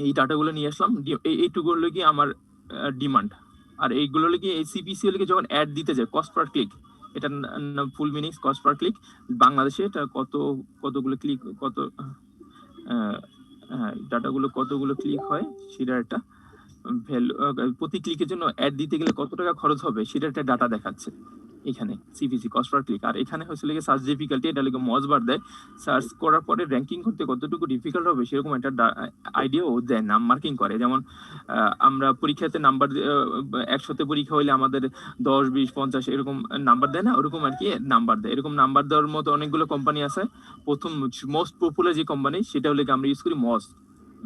এই ডাটাগুলো নিয়ে আসলাম, এইটুকু হলো কি আমার ডিমান্ড। আর এইগুলো হলো কি এই সিপিসি হলো কি যখন অ্যাড দিতে যায় কস্ট পার ক্লিক, এটা ফুল মিনিংস কস্ট পার ক্লিক। বাংলাদেশে এটা কতগুলো ক্লিক, কত হ্যাঁ ডাটাগুলো কতগুলো ক্লিক হয় সেটা একটা ভ্যালু, প্রতি ক্লিকের জন্য অ্যাড দিতে গেলে কত টাকা খরচ হবে সেটা একটা ডাটা দেখাচ্ছে এখানে সিপিসি কস্ট পার ক্লিক। আর এখানে হচ্ছে লেগে সার্চ ডিফিকাল্টি, এটা লেগে মজবার দেয়, সার্চ করার পরে র্যাঙ্কিং করতে কতটুকু ডিফিকাল্ট হবে সেরকম একটা আইডিয়াও দেয়, নাম মার্কিং করে। যেমন আমরা পরীক্ষাতে নাম্বার 100তে পরীক্ষা হইলে আমাদের 10, 20, 50 এরকম নাম্বার দেয় না, ওরকম আর কি নাম্বার দেয়। এরকম নাম্বার দেওয়ার মতো অনেকগুলো কোম্পানি আছে। প্রথম মোস্ট পপুলার যে কোম্পানি সেটা হলে আমরা ইউজ করি মজ।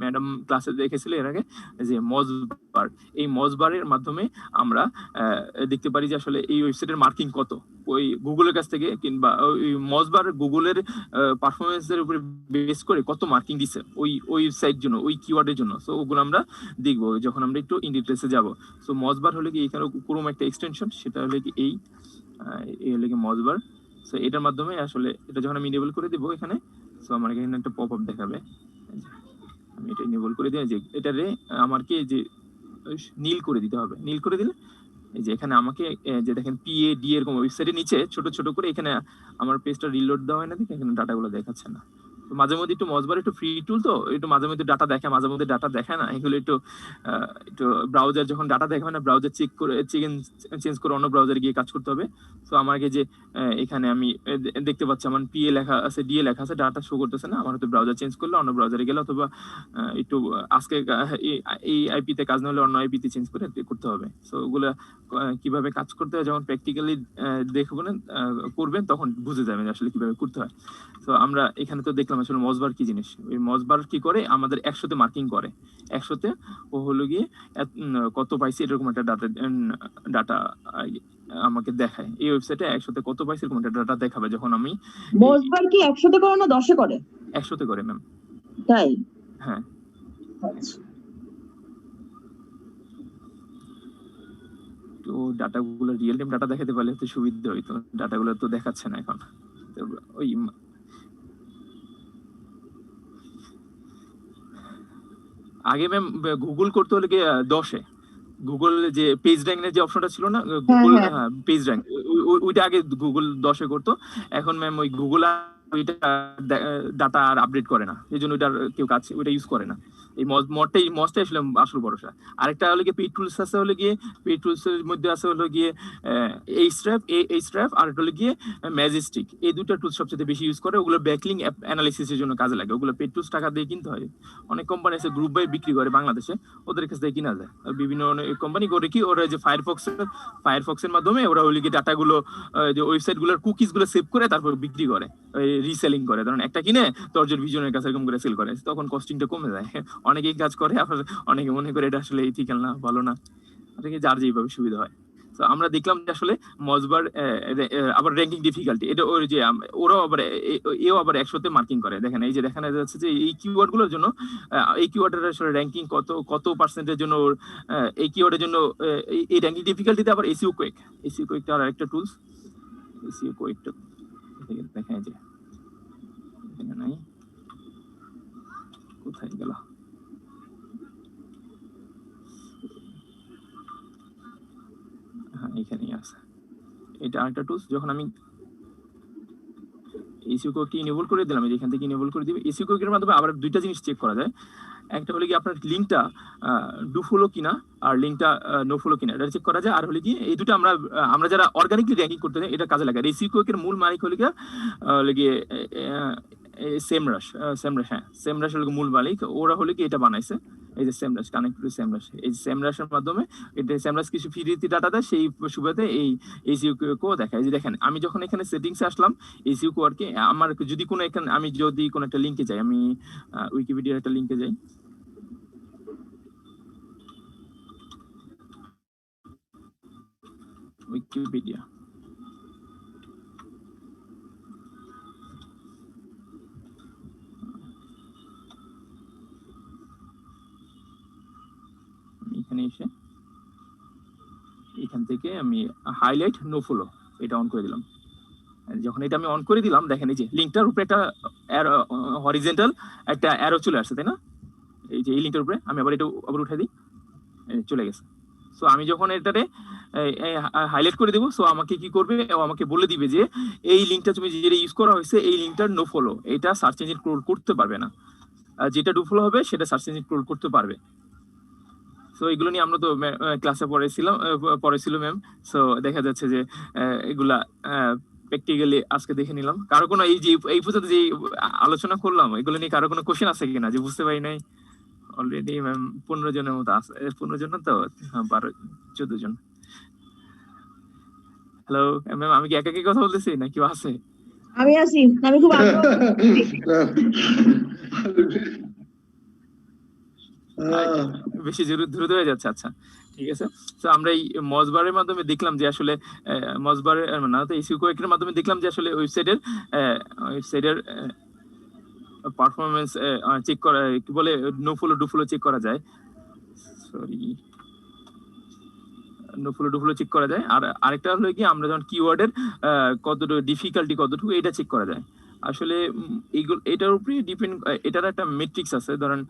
ম্যাডাম ক্লাসে দেখেছিল এর আগে যে মজবার, এই মজবারের মাধ্যমে আমরা দেখতে পারি যে আসলে এই ওয়েবসাইটের মার্কিং কত ওই গুগলের কাছ থেকে, কিংবা ওই মজবার গুগলের পারফরমেন্সের উপরে বেস করে কত মার্কিং দিছে ওই ওয়েবসাইট জন্য, ওই কিওয়ার্ডের জন্য। সো ওগুলো আমরা দেখবো যখন আমরা একটু ইন ডিটেলসে যাব। সো মজবার হলে কি এখানে ক্রোম একটা এক্সটেনশন, সেটা হলে কি এই হলে কি মজবার। সো এটার মাধ্যমে আসলে এটা যখন আমি ইনেবল করে দিব এখানে, সো আমার এখানে একটা পপ আপ দেখাবে। আমি এটা ইনেবল করে দিই যে এটারে আমার কি যে নীল করে দিতে হবে। নীল করে দিলে এই যে এখানে আমাকে যে দেখেন PAD এরকম ওয়েবসাইটের নিচে ছোট ছোট করে এখানে আমার পেজটা রিলোড দেওয়া হয় না, দেখে এখানে ডাটাগুলো দেখাচ্ছে না। তো মাঝে মধ্যে একটু মজবার একটু ফ্রি টুল, তো একটু মাঝে মধ্যে ডাটা দেখায়, মাঝে মধ্যে ডাটা দেখায় না। এগুলো একটু ব্রাউজার যখন ডাটা দেখাবে না, ব্রাউজার চেঞ্জ করে অন্য ব্রাউজারে গিয়ে কাজ করতে হবে। তো আমাকে যে এখানে আমি দেখতে পাচ্ছি আমার PA লেখা আছে, DA লেখা আছে, ডাটা শো করতেছে না। আমার হয়তো ব্রাউজার চেঞ্জ করলে অন্য ব্রাউজারে গেলে, অথবা একটু আজকে এই আইপিতে কাজ না হলে অন্য আইপিতে চেঞ্জ করে করতে হবে। সো ওগুলো কিভাবে কাজ করতে হয় যখন প্র্যাকটিক্যালি দেখবেন করবেন তখন বুঝে যাবেন আসলে কিভাবে করতে হয়। তো আমরা এখানে তো দেখলাম আসলে মজবার কি জিনিস। ওই মজবার কি করে আমাদের 100তে মার্কিং করে, 100তে ও হলো গিয়ে কত পাইছে এরকম একটা ডাটা আমাকে দেখায়। এই ওয়েবসাইটে 100তে কত পাইছে এরকম একটা ডাটা দেখাবে যখন আমি। মজবার কি 100তে করে না 10-এ করে? 100তে করে ম্যাম। তাই? হ্যাঁ। তো ডাটাগুলো রিয়েল টাইম ডাটা দেখাতে পারলে তো সুবিধা হইতো, ডাটাগুলো তো দেখাচ্ছে না এখন। ওই আগে ম্যাম গুগল করতে হলে গিয়ে 10-এ গুগল যে পেজ র্যাঙ্কের যে অপশনটা ছিল না, গুগল পেজ র্যাঙ্ক, ওইটা আগে গুগল 10-এ করতো। এখন ম্যাম ওই গুগল ওইটা ডাটা আর আপডেট করে না, এই জন্য ওইটার কেউ কাজ ওইটা ইউজ করে না। এই মজটাই আসলে আসল ভরসা। আরেকটা হলে গিয়ে পেড টুলস আছে, হলে গিয়ে পেড টুলস এর মধ্যে আছে হলো গিয়ে এই স্ট্র্যাপ, আর হলো গিয়ে ম্যাজেস্টিক। এই দুটো টুলস সবচেয়ে বেশি ইউজ করে, ওগুলো ব্যাকলিং অ্যানালিসিসের জন্য কাজে লাগে। ওগুলো পেড টুলস টাকা দিয়ে কিনতে হয়। অনেক কোম্পানি আছে গ্রুপ বাই বিক্রি করে বাংলাদেশে, ওদের কাছ থেকে কিনা যায়। বিভিন্ন কোম্পানি করে কি ওরা যে ফায়ারফক্সের মাধ্যমে ওরা ওই লিগে ডাটাগুলো যে ওয়েবসাইটগুলোর কুকিজগুলো সেভ করে তারপর বিক্রি করে, রিসেলিং করে। ধরুন একটা কিনে টর্জের ভিজনের কাছে এরকম করে সেল করে, তখন কস্টিংটা কমে যায়। অনেকেই কাজ করে, আবার অনেকে মনে করে এটা আসলে ইথিক্যাল না, ভালো না। যার যেভাবে সুবিধা হয়। তো আমরা দেখলাম যে আসলে মজবার আবার র্যাঙ্কিং ডিফিকাল্টি, এটা ওই যে ওরাও আবার এও আবার 100তে মার্কিং করে। দেখেন এই যে দেখানো যাচ্ছে যে এই কিওয়ার্ড গুলোর জন্য এই কিওয়ার্ডের আসলে র্যাঙ্কিং কত পার্সেন্টের জন্য এই কিওয়ার্ডের জন্য এই র্যাঙ্কিং ডিফিকাল্টিতে আবার এসিও কুইকটা আর একটা টুলস। এসিও কুইকটা দেখা যায় এখানে নাই, কোথায় গেল? হ্যাঁ এখানেই আছে। এটা আরেকটা টুলস। যখন আমি এসিও কোডটি ইনেবল করে দিলাম, এখান থেকে ইনেবল করে দিবে। এসিও কোডের মাধ্যমে আবার দুইটা জিনিস চেক করা যায়। একটা হলে কি আপনার লিঙ্কটা ডু ফলো কিনা, আর লিঙ্কটা নো ফলো কিনা, এটা চেক করা যায়। আর হলে কি এই দুটো আমরা যারা অর্গানিকলি র্যাঙ্কিং করতে চাই এটা কাজে লাগে। এসিও কোডের মূল মালিক হলে গিয়ে সেমরাশ হলে মূল মালিক। ওরা হলে কি এটা বানাইছে, এই যে সেমরাশ, কানেক্ট টু সেমরাশ। এই সেমরাশের মাধ্যমে এটা সেমরাশ কিছু ফ্রিতে ডাটা দেয়, সেই সুবাদে এই এসিও কো দেখায়। যে দেখেন আমি যখন এখানে সেটিংসে আসলাম এসিও কোডকে, আমার যদি কোনো এখানে আমি যদি কোনো একটা লিঙ্কে যাই, আমি উইকিপিডিয়ার একটা লিঙ্কে যাই, উইকিপিডিয়া, এখানে এসে এখান থেকে আমি হাইলাইট নো ফলো এটা অন করে দিলাম। যখন এটা আমি অন করে দিলাম, দেখেন এই যে লিঙ্কটার উপরে একটা হরিজেন্টাল একটা অ্যারো চলে আসছে, তাই না? এই যে এই লিঙ্কটার উপরে আমি আবার এটা আবার উঠাই দিই, চলে গেছে। সো আমি যখন এটাতে হাইলাইট করে দেবো, সো আমাকে কি করবে, ও আমাকে বলে দিবে যে এই লিঙ্কটা তুমি যেটা ইউজ করা হয়েছে এই লিঙ্কটার নো ফলো, এটা সার্চ ইঞ্জিন ক্রোল করতে পারবে না, আর যেটা ডু ফলো হবে সেটা সার্চ ইঞ্জিন ক্রোল করতে পারবে। সো এগুলো নিয়ে আমরা তো ক্লাসে পড়েছিল ম্যাম। সো দেখা যাচ্ছে যে এগুলা প্র্যাকটিক্যালি আজকে দেখে নিলাম। কারো কোনো এই যে এই পর্যন্ত যে আলোচনা করলাম এগুলো নিয়ে কারো কোনো কোশ্চেন আছে কিনা যে বুঝতে পারি নাই? অলরেডি ম্যাম 15 জনের মতো আছে, 15 জন না তো 12-14 জন। হ্যালো ম্যাম, আমি কি একা একা কথা বলতেছি না কেউ আছে? আমি আছি, আমি খুব আগ্রহ বেশি দ্রুত হয়ে যাচ্ছে। আচ্ছা ঠিক আছে। তো আমরা এই মজবারের মাধ্যমে দেখলাম যে আসলে মজবারের না তো এসিও কোয়েকের মাধ্যমে দেখলাম যে আসলে ওয়েবসাইটের পারফরমেন্স চেক করা, কি বলে, no follow do follow check করা যায়। Sorry, no follow do follow check করা যায়। আর আরেকটা হলো কি আমরা যখন কিওয়ার্ডের কতটুকু ডিফিকাল্টি কতটুকু এটা চেক করা যায়। আসলে এইগুলো এটার উপরে ডিপেন্ড, এটার একটা মেট্রিক্স আছে। ধরেন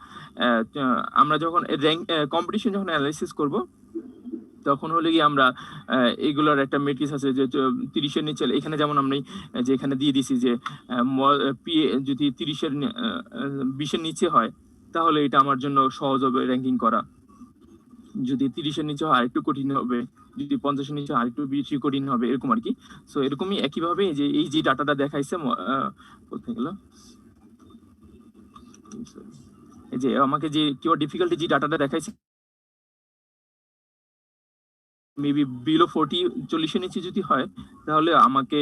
আমরা যখন র্যাঙ্ক কম্পিটিশন যখন অ্যানালাইসিস করব তখন হলে কি আমরা এগুলোর একটা মেট্রিক্স আছে যে 30-এর নিচে, এখানে যেমন আমি যে এখানে দিয়ে দিছি যে যদি 30-এর 20-এর নিচে হয় তাহলে এটা আমার জন্য সহজ হবে র্যাঙ্কিং করা, যদি 30-এর নিচে হয় আরেকটু কঠিন হবে, যদি 50-এর নিচে আরেকটু বেশি কঠিন হবে, এরকম আর কি। সো এরকমই একইভাবে যে এই যে ডাটাটা দেখাইছে কোথায় গেল, এই যে আমাকে যে কিওয়ার্ড ডিফিকাল্টি যে ডাটাটা দেখাইছে মেবি বিলো 40-এর নিচে যদি হয় তাহলে আমাকে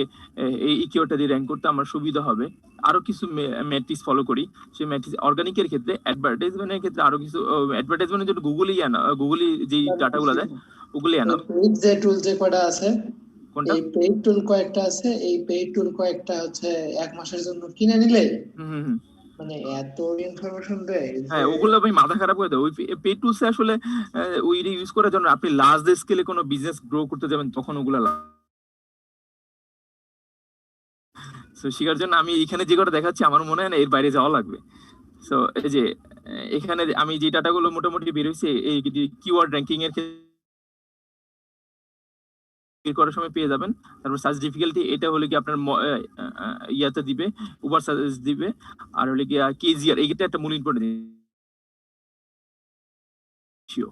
এই কিওয়ার্ডটা দিয়ে র্যাঙ্ক করতে আমার সুবিধা হবে। আরো কিছু ম্যাট্রিক্স ফলো করি, সেই ম্যাট্রিক্স অর্গানিকের ক্ষেত্রে, অ্যাডভার্টাইজমেন্টের ক্ষেত্রে আরো কিছু অ্যাডভার্টাইজমেন্টের জন্য গুগলই যে ডাটাগুলো দেয় ওগুলি আনা। পেইড যে টুল যে কয়টা আছে, কোনটা? এই পেইড টুল কয়েকটা আছে, এই পেইড টুল কয়েকটা হচ্ছে 1 মাসের জন্য কিনে নিলে মানে এত ইনফরমেশন দেয় হ্যাঁ, ওগুলো ভাই মাথা খারাপ করে দেয়। ওই পেড টুলসে আসলে ওই ইউজ করার জন্য আপনি লার্জ স্কেলে কোনো বিজনেস গ্রো করতে যাবেন তখন ওগুলো সো শিখার জন্য আমি এখানে যে কটা দেখাচ্ছি আমার মনে হয় না এর বাইরে যাওয়া লাগবে। সো এই যে এখানে আমি যে ডাটাগুলো মোটামুটি বের হয়েছে এই কিওয়ার্ড র্যাঙ্কিং এর করার সময় পেয়ে যাবেন। তারপর সার্চ ডিফিকাল্টি এটা হলে কি আপনার ইয়াতে দিবে, উবার সার্চ দিবে। আর হলে কি কেজিআর, এইটা একটা মূল important issue,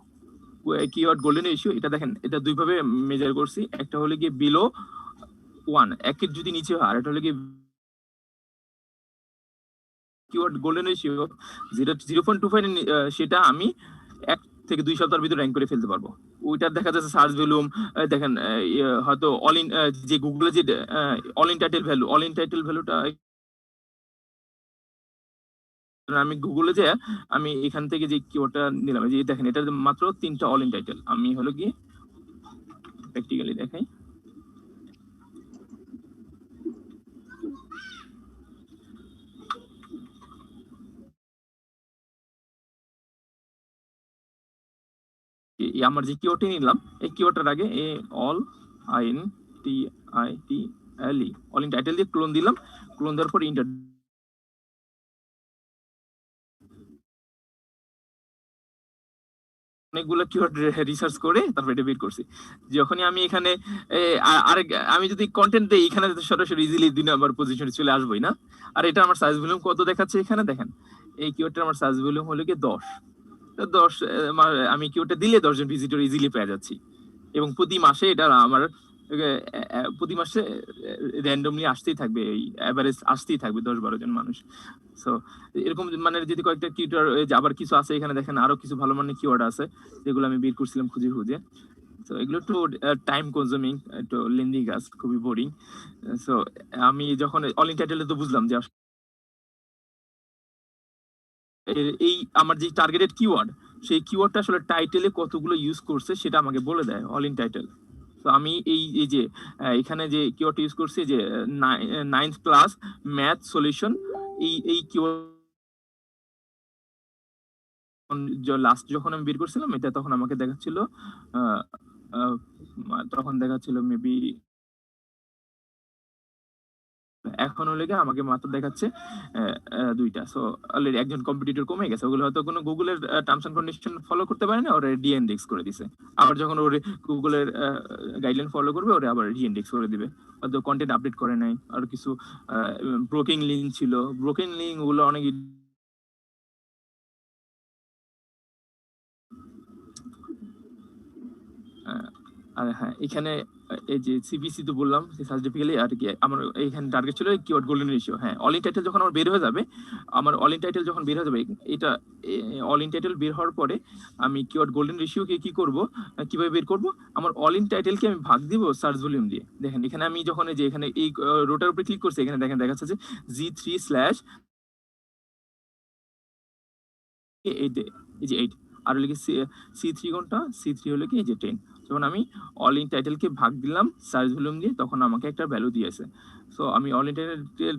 keyword golden issue. এটা দেখেন, এটা দুই ভাবে মেজার করছি। একটা হলে কি বিলো 1, একের যদি নিচে হয়, আর এটা হলে কি কিওয়ার্ড গোল্ডেন ইস্যু যেটা 0.25 সেটা আমি 1 থেকে 2 সপ্তাহের ভিতরে র্যাঙ্ক করে ফেলতে পারবো। ওইটার দেখা যাচ্ছে সার্চ ভ্যালুম দেখেন হয়তো অল ইন যে গুগলে যে অল ইন টাইটেল ভ্যালুটা আমি গুগলে যে আমি এখান থেকে যে কিওয়ার্ডটা নিলাম, যে দেখেন এটা মাত্র 3টা অল ইন টাইটেল। আমি হলো কি প্র্যাকটিক্যালি দেখাই, আমার যে কিওয়ার্ডটি নিলাম এই কিওয়ার্ডটার আগে অল আইন T I T L E all in title দিয়ে ক্লোন দিলাম। ক্লোন দেওয়ার পর ইন্টার অনেকগুলো কিওয়ার্ড রিসার্চ করে তারপর এটা বের করছি। যখনই আমি এখানে আরেক আমি যদি কন্টেন্ট দেই এখানে সরাসরি ইজিলি 2 নাম্বার পজিশনে চলে আসবোই না। আর এটা আমার সার্চ ভলিউম কত দেখাচ্ছে এখানে দেখেন, এই কিওয়ার্ডটা আমার সার্চ ভলিউম হলো কি 10। আমি কিওয়ার্ডটা দিলে 10 জন ভিজিটর ইজিলি পেয়ে যাচ্ছি। এবং প্রতি মাসে এটা আমার প্রতি মাসে র্যান্ডমলি আসতেই থাকবে, এই এভারেজ আসতেই থাকবে 10-12 জন মানুষ। সো এরকম মানে যদি কয়েকটা কিওয়ার্ড আবার কিছু আছে এখানে দেখেন, আরো কিছু ভালো মানের কিওয়ার্ড আছে যেগুলো আমি বের করছিলাম খুঁজে খুঁজে। তো এগুলো একটু টাইম কনজিউমিং, একটু লেন্দি কাজ, খুবই বোরিং। সো আমি যখন অল ইন টাইটেলে তো বুঝলাম যে এই আমার যে টার্গেটেড কিওয়ার্ড সেই কিওয়ার্ডটা আসলে টাইটেলে কতগুলো ইউজ করছে সেটা আমাকে বলে দেয় অল ইন টাইটেল। তো আমি এই যে এখানে যে কিওয়ার্ড ইউজ করছি যে 9th ক্লাস ম্যাথ সলিউশন, এই কিওয়ার্ড লাস্ট যখন আমি বের করছিলাম এটা তখন আমাকে দেখাচ্ছিল তখন দেখাচ্ছিল মেবি এখন হলে গিয়ে আমাকে মাত্র দেখাচ্ছে দুইটা। সো অলরেডি একজন কম্পিটিটর কমে গেছে, ওগুলো হয়তো কোনো গুগলের টার্মস এন্ড কন্ডিশন ফলো করতে পারে না, ওরা ডিএনডিএক্স করে দিছে। আবার যখন ওরে গুগলের গাইডলাইন ফলো করবে, ওরা আবার ডিএনডিএক্স করে দিবে, হয়তো কন্টেন্ট আপডেট করে নাই, আর কিছু ব্রোকিং লিঙ্ক ছিল, ব্রোকিং লিঙ্ক গুলো অনেক আর হ্যাঁ, এখানে এই যে সিবিসি তো বললাম সার্টিফিকেটলি, আর কি আমার এখানে টার্গেট ছিল কিওয়ার্ড গোল্ডেন রেশিও। হ্যাঁ, অল ইন টাইটেল যখন আমার বের হয়ে যাবে, আমার অল ইন টাইটেল যখন বের হয়ে যাবে, এটা অল ইন টাইটেল বের হওয়ার পরে আমি কিওয়ার্ড গোল্ডেন রেশিওকে কি করব, কিভাবে বের করব, আমার অল ইন টাইটেলকে আমি ভাগ দিব সার্চ ভলিউম দিয়ে। দেখেন এখানে আমি যখন এই যে এখানে এই রোটার উপরে ক্লিক করছি, এখানে দেখেন দেখাচ্ছে যে G3/8, এই যে 8, আর হলো কি C3 কোনটা, C3 হলো কি এই যে 10। যখন আমি অল ইন টাইটেলকে ভাগ দিলাম সার্চ ভলিউম দিয়ে, তখন আমাকে একটা ভ্যালু দিয়েছে। সো আমি অল ইন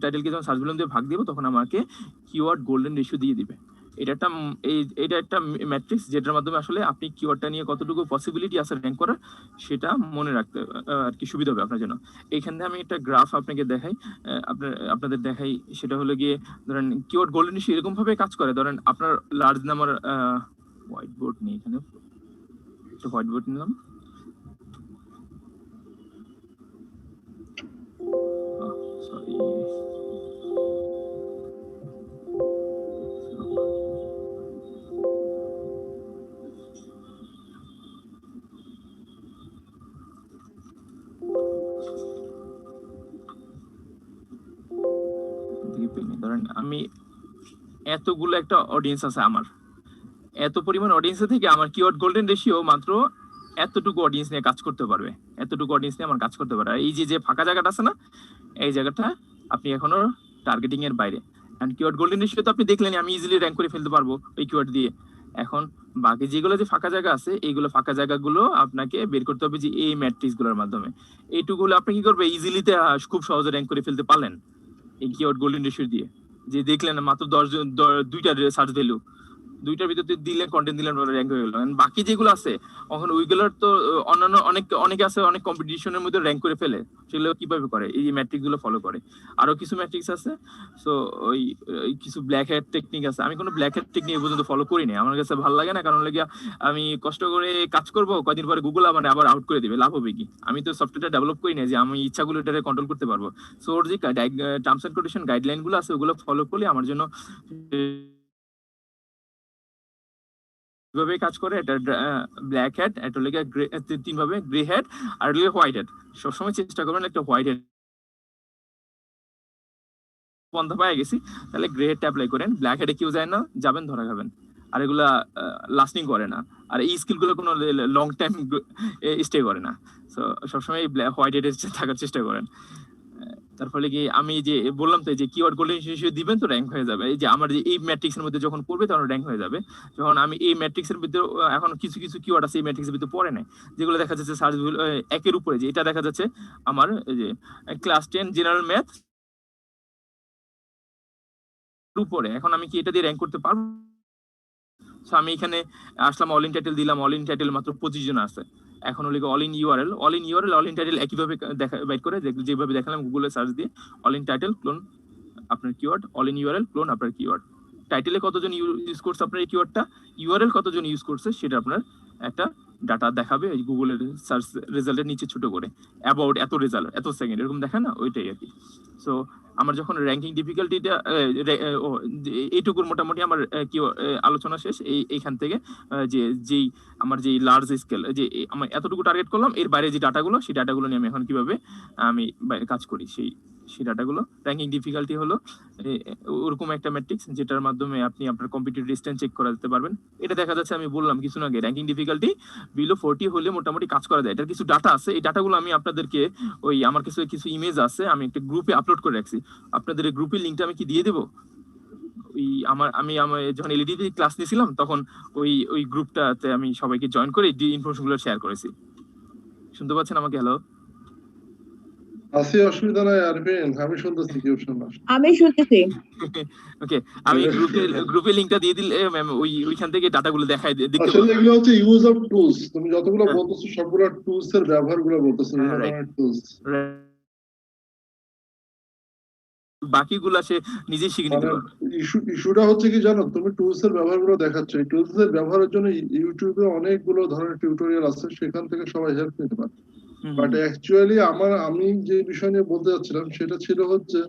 টাইটেলকে যখন সার্চ ভলিউম দিয়ে ভাগ দিব, তখন আমাকে কিওয়ার্ড গোল্ডেন রেশিও দিয়ে দিবে। এটা একটা ম্যাট্রিক্স, যেটার মাধ্যমে আসলে আপনি কিওয়ার্ডটা নিয়ে কতটুকু পসিবিলিটি আছে র্যাঙ্ক করার, সেটা মনে রাখতে আর কি সুবিধা হবে আপনার জন্য। এইখানে আমি একটা গ্রাফ আপনাকে দেখাই, আপনাদের দেখাই। সেটা হলো গিয়ে ধরেন কিওয়ার্ড গোল্ডেন রেশিও এরকম ভাবে কাজ করে। ধরেন আপনার লার্জ নাম্বার, হোয়াইট বোর্ড নেই এখানে, একটা হোয়াইট বোর্ড নিলাম। সরি, ধরেন আমি এতগুলো একটা অডিয়েন্স আছে আমার, এত পরিমাণ অডিয়েন্স থেকে আমার কিওয়ার্ড গোল্ডেন রেশিও মাত্র এতটুকু অডিয়েন্স নিয়ে কাজ করতে পারবে, এতটুকু অডিয়েন্স নিয়ে আমার কাজ করতে পারে। আর এই যে ফাঁকা জায়গাটা আছে না, এই জায়গাটা আপনি এখনো টার্গেটিং এর বাইরে। এন্ড কিওয়ার্ড গোল্ডেন রেশিও তো আপনি দেখলেন, আমি ইজিলি র্যাঙ্ক করে ফেলতে পারবো ওই কিওয়ার্ড দিয়ে। এখন বাকি যেগুলো যে ফাঁকা জায়গা আছে, এইগুলো ফাঁকা জায়গাগুলো আপনাকে বের করতে হবে যে এই ম্যাট্রিক্স গুলোর মাধ্যমে। এইটুকুলো আপনি কি করবে, ইজিলিতে খুব সহজে র্যাঙ্ক করে ফেলতে পারলেন এই কিওয়ার্ড গোল্ডেন রেশিও দিয়ে। যে দেখলেন মাত্র 10 জন, দুইটা সার্চ ভ্যালু, দুইটার ভিতরে দিলেন, কন্টেন্ট দিলেন, র্যাঙ্ক হয়ে গেল। বাকি যেগুলো আছে এখন ওইগুলোর তো অন্যান্য অনেকে আছে, অনেক কম্পিটিশনের মধ্যে র্যাঙ্ক করে ফেলে। সেগুলো কিভাবে করে, এই যে ম্যাট্রিক্স গুলো ফলো করে। আরো কিছু ম্যাট্রিক্স আছে। সো ওই কিছু ব্ল্যাক হ্যাট টেকনিক আছে, আমি কোনো ব্ল্যাক হ্যাট টেকনিক পর্যন্ত ফলো করি না, আমার কাছে ভালো লাগে না। কারণ লাগে আমি কষ্ট করে কাজ করব, কয়দিন পরে গুগল আমার আবার আউট করে দিবে, লাভ হবে কি? আমি তো সফটওয়্যারটা ডেভেলপ করি না যে আমি ইচ্ছাগুলো এটাকে কন্ট্রোল করতে পারবো। সো ওর যে টার্মস এন্ড কন্ডিশন গাইডলাইন গুলো আছে, ওগুলো ফলো করলে আমার জন্য ভাবে কাজ করে। এটা ব্ল্যাক হ্যাট, এটা হলো তিন ভাবে গ্রে হ্যাট, আর হলো হোয়াইট হ্যাট। সবসময় চেষ্টা করবেন একটা হোয়াইট হ্যাট বন্ধ পাই গেছি, তাহলে গ্রে হেডটা অ্যাপ্লাই করেন। ব্ল্যাক হেডে কেউ যায় না, যাবেন ধরা খাবেন। আর এগুলা লাস্টিং করে না, আর এই স্কিল গুলো কোনো লং টাইম স্টে করে না। সো সবসময় হোয়াইট হেডে থাকার চেষ্টা করেন। তার ফলে কি আমি যে বললাম তো, যে কিওয়ার্ড গোল্ডেন রেশিও দিবেন তো র্যাঙ্ক হয়ে যাবে। এই যে আমার যে এই ম্যাট্রিক্সের মধ্যে যখন পড়বে, তখন র্যাঙ্ক হয়ে যাবে। যখন আমি এই ম্যাট্রিক্সের ভিতরে এখন কিছু কিছু কিওয়ার্ড আছে এই ম্যাট্রিক্সের ভিতরে পড়ে নাই, যেগুলো দেখা যাচ্ছে সার্চ একের উপরে, যে এটা দেখা যাচ্ছে আমার এই যে ক্লাস 10 জেনারেল ম্যাথ উপরে। এখন আমি কি এটা দিয়ে র্যাঙ্ক করতে পারবো? সো আমি এখানে আসলাম, অল ইন টাইটেল দিলাম, অল ইন টাইটেল মাত্র 25 জন আছে। এখন হলো all in URL, all in title একইভাবে দেখা বাইট করে, যেভাবে দেখালাম গুগলে সার্চ দিয়ে, অল ইন টাইটেল ক্লোন আপনার keyword, all in URL clone আপনার কিওয়ার্ড। টাইটেলে কতজন ইউজ করছে আপনার এই কিওয়ার্ডটা, ইউআরএল কতজন ইউজ করছে, সেটা আপনার একটা ডাটা দেখাবে এই গুগলের সার্চ রেজাল্টের নিচে ছোট করে, অ্যাবাউট এত রেজাল্ট এত সেকেন্ড, এরকম দেখেন না, ওইটাই আর কি। সো আমার যখন র্যাঙ্কিং ডিফিকাল্টিটা এইটুকুর মোটামুটি আমার কি আলোচনা শেষ। এইখান থেকে যেই আমার যে লার্জ স্কেল, যে আমার এতটুকু টার্গেট করলাম, এর বাইরে যে ডাটাগুলো, সেই ডাটাগুলো নিয়ে আমি এখন কিভাবে আমি কাজ করি, সেই ডাটাগুলো। র্যাঙ্কিং ডিফিকাল্টি হলো ওরকম একটা ম্যাট্রিক্স, যেটার মাধ্যমে আপনি আপনার কম্পিটিটিভ ডিসটেন্স চেক করা যেতে পারবেন। এটা দেখা যাচ্ছে, আমি বললাম কিছু আগে, র্যাঙ্কিং ডিফিকাল্টি বিলো 40 হলে মোটামুটি কাজ করা যায়। এটার কিছু ডাটা আছে, এই ডাটাগুলো আমি আপনাদেরকে ওই আমার কিছু ইমেজ আছে, আমি একটা গ্রুপে আপলোড করে রাখছি। আপনাদের এই গ্রুপের লিঙ্কটা আমি কি দিয়ে দেবো? আমি যখন এলইডি ক্লাস নিয়েছিলাম, তখন ওই গ্রুপটাতে আমি সবাইকে জয়েন করে ইনফরমেশন গুলো শেয়ার করেছি। শুনতে পাচ্ছেন আমাকে? হ্যালো, আছে, অসুবিধা নাই আরবিন, আমি শুনতেছি, কেউ শোনা। আমি শুনতেছি। ওকে, আমি গ্রুপে লিংকটা দিয়ে দিলে ওইখান থেকে ডাটাগুলো দেখাই দেখতে পাবো। আসলে এগুলো হচ্ছে ইউজ অফ টুলস, তুমি যতগুলো বলতেছো সবগুলো টুলস এর ব্যবহারগুলো বলতেছো, টুলস বাকিগুলা সে নিজেই শিখে নিতে মানে পারবে। ইস্যুটা হচ্ছে কি জানো, তুমি টুলস এর ব্যবহারগুলো দেখাচ্ছ, এই টুলস এর ব্যবহারের জন্য ইউটিউবে অনেকগুলো ধরনের টিউটোরিয়াল আছে, সেখান থেকে সবাই হেল্প নিতে পারে। বাট অ্যাকচুয়ালি আমি যে বিষয় নিয়ে বলতে যাচ্ছিলাম সেটা ছিল হচ্ছে